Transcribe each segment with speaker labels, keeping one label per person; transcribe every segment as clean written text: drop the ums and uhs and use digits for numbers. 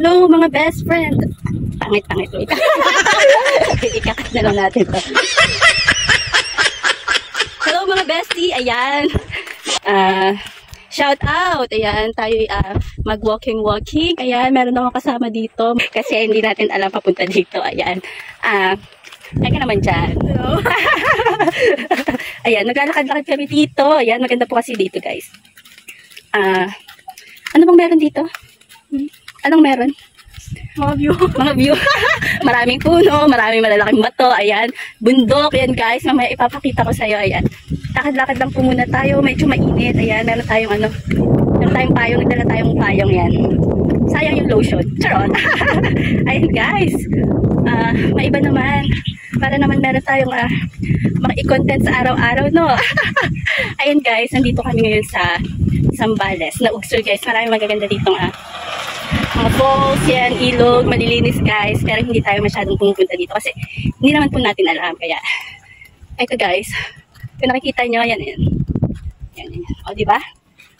Speaker 1: Hello mga best friend. Pangit. Ikakat na lang natin to. Hello mga bestie. Ayan. Shout out. Ayan. Tayo mag-walking. Ayan. Meron akong kasama dito. Kasi hindi natin alam papunta dito. Ayan. Ay ka naman dyan. Hello. Ayan. Naglalakad-lakad kami dito. Ayan. Maganda po kasi dito guys. Ano bang meron dito? Anong meron? Mga view. Maraming puno, maraming malalaking bato. Ayan, bundok. Ayan guys, mamaya ipapakita ko sa'yo. Ayan, lakad-lakad lang po muna tayo. Medyo mainit. Ayan, meron tayong payong. Nagdala tayong payong yan. Sayang yung lotion. Charot. Ayan guys, maiba naman. Para naman meron tayong mga i-content sa araw-araw, no? Ayan guys, nandito kami ngayon sa Zambales. Naugsul guys, maraming magaganda ditong mga falls, yan, ilog, malilinis guys. Pero hindi tayo masyadong pumupunta dito kasi hindi naman po natin alam. Kaya, ito guys, kung nakikita nyo, yan. O, diba?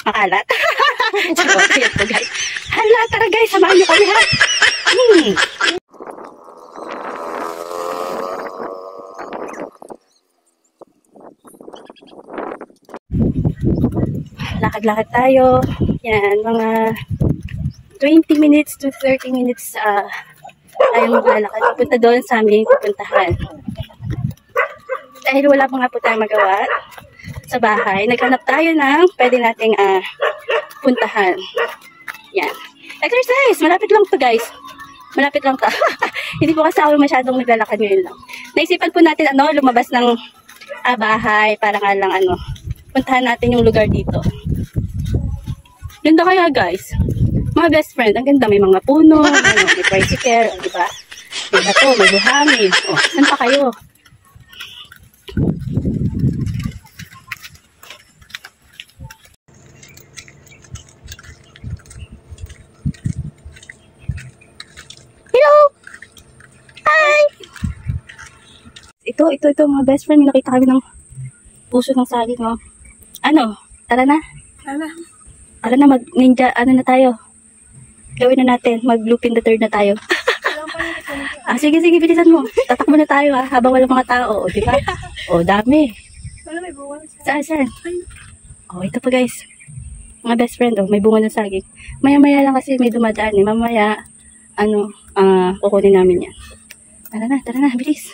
Speaker 1: Makalat. So, yan po guys. Hala, tara guys, samahan nyo kami ha. Lakad-lakad tayo. Yan, mga 20 minutes to 30 minutes tayong maglalakad. Pupunta doon sa aming pupuntahan. Dahil wala pa nga po tayong magawa sa bahay, naghanap tayo ng pwede nating puntahan. Yan. Exercise! Malapit lang to guys. Malapit lang to. Hindi po kasi ako masyadong maglalakad ngayon lang. Naisipan po natin lumabas ng bahay para nga lang puntahan natin yung lugar dito. Ganda kaya guys. Mga best friend, ang ganda, may mga puno, may tricycle, diba? May bato, may buhangin. O, saan pa kayo? Hello! Hi! Ito, mga best friend, may nakita kami ng puso ng saging, oh. Tara na? Tara na, mag-ninja, na tayo? Gawin na natin, mag-looping the third na tayo. Sige, bilisan mo. Tatakbo na tayo habang walang mga tao. O, diba? O, dami.
Speaker 2: May bunga.
Speaker 1: Saan? O, ito pa guys. Mga best friend, may bunga ng saging. Maya-maya lang kasi may dumadaan. Mamaya, kukunin namin yan. Tara na, bilis.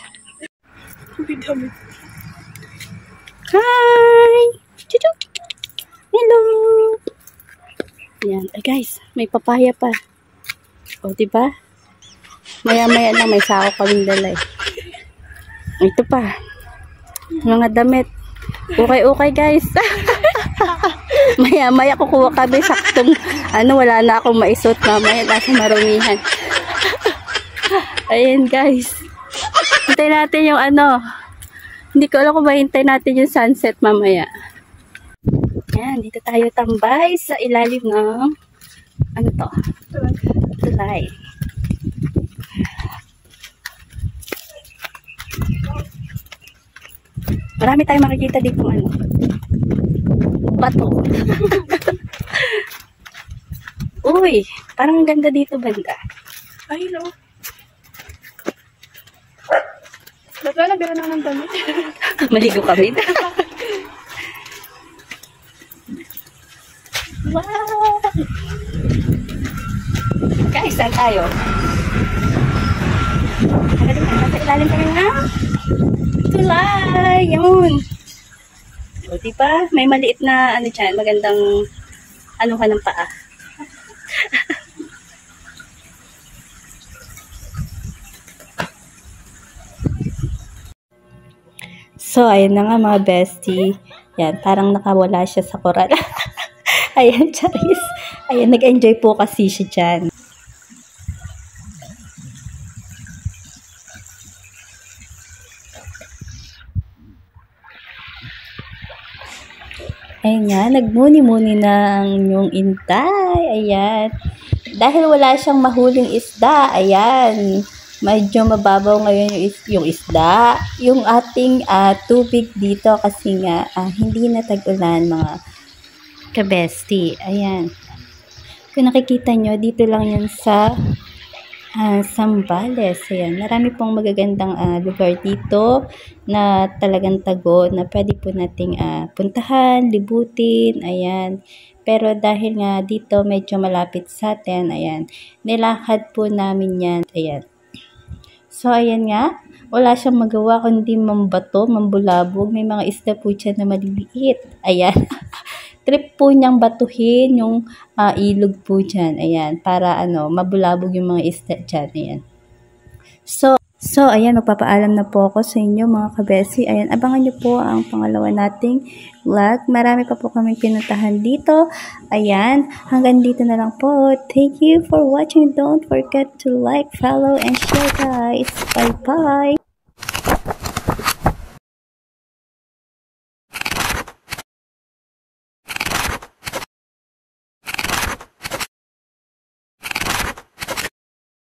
Speaker 1: Hi! Chuchu! Hello! Yan. Ay guys, may papaya pa. O, diba? Maya-maya lang, may sako kaming dala eh. Ito pa. Mga damit. Okay guys. Maya-maya kukuha kami saktong, wala na akong maisot mamaya nasa marumihan. Ayan guys. Hintay natin yung hindi ko alam kung mahintay natin yung sunset mamaya. Yan, dito tayo tambay sa ilalim ng tulay. Marami tayong makikita dito bato. Uy, parang ganda dito banda.
Speaker 2: Ay, no. Ba't wala nabira na ng damit?
Speaker 1: Maligo kami. Wow! Guys, saan tayo? Nasa ilalim kami na tulay. Yun. O, diba? May maliit na, dyan, magandang, ka ng paa. So, ayun na nga mga bestie. Yan, parang nakawala siya sa koral. Ayan, Charis. Ayan, nag-enjoy po kasi siya dyan. Ayan nga, nagmuni-muni na ang inyong intay. Ayan. Dahil wala siyang mahuling isda, ayan. Medyo mababaw ngayon yung isda. Yung ating tubig dito kasi nga hindi na tag-ulan mga kabesti. Ayan. Kung nakikita nyo, dito lang yan sa
Speaker 3: Zambales. Ayan, marami pong magagandang lugar dito na talagang tago na pwede po nating puntahan, libutin, ayan. Pero dahil nga dito medyo malapit sa atin, ayan, nilakad po namin yan, ayan. So, ayan nga, wala siyang magawa kundi mambato, mambulabog. May mga isda po dyan na maliliit. Ayan. Trip po niyang batuhin yung ilog po dyan. Ayan. Para mabulabog yung mga isda dyan. Ayan. So, ayan, magpapaalam na po ako sa inyo mga kabesi. Ayan, abangan niyo po ang pangalawa nating vlog. Marami pa po kaming pinuntahan dito. Ayan, hanggang dito na lang po. Thank you for watching. Don't forget to like, follow, and share guys. Bye-bye!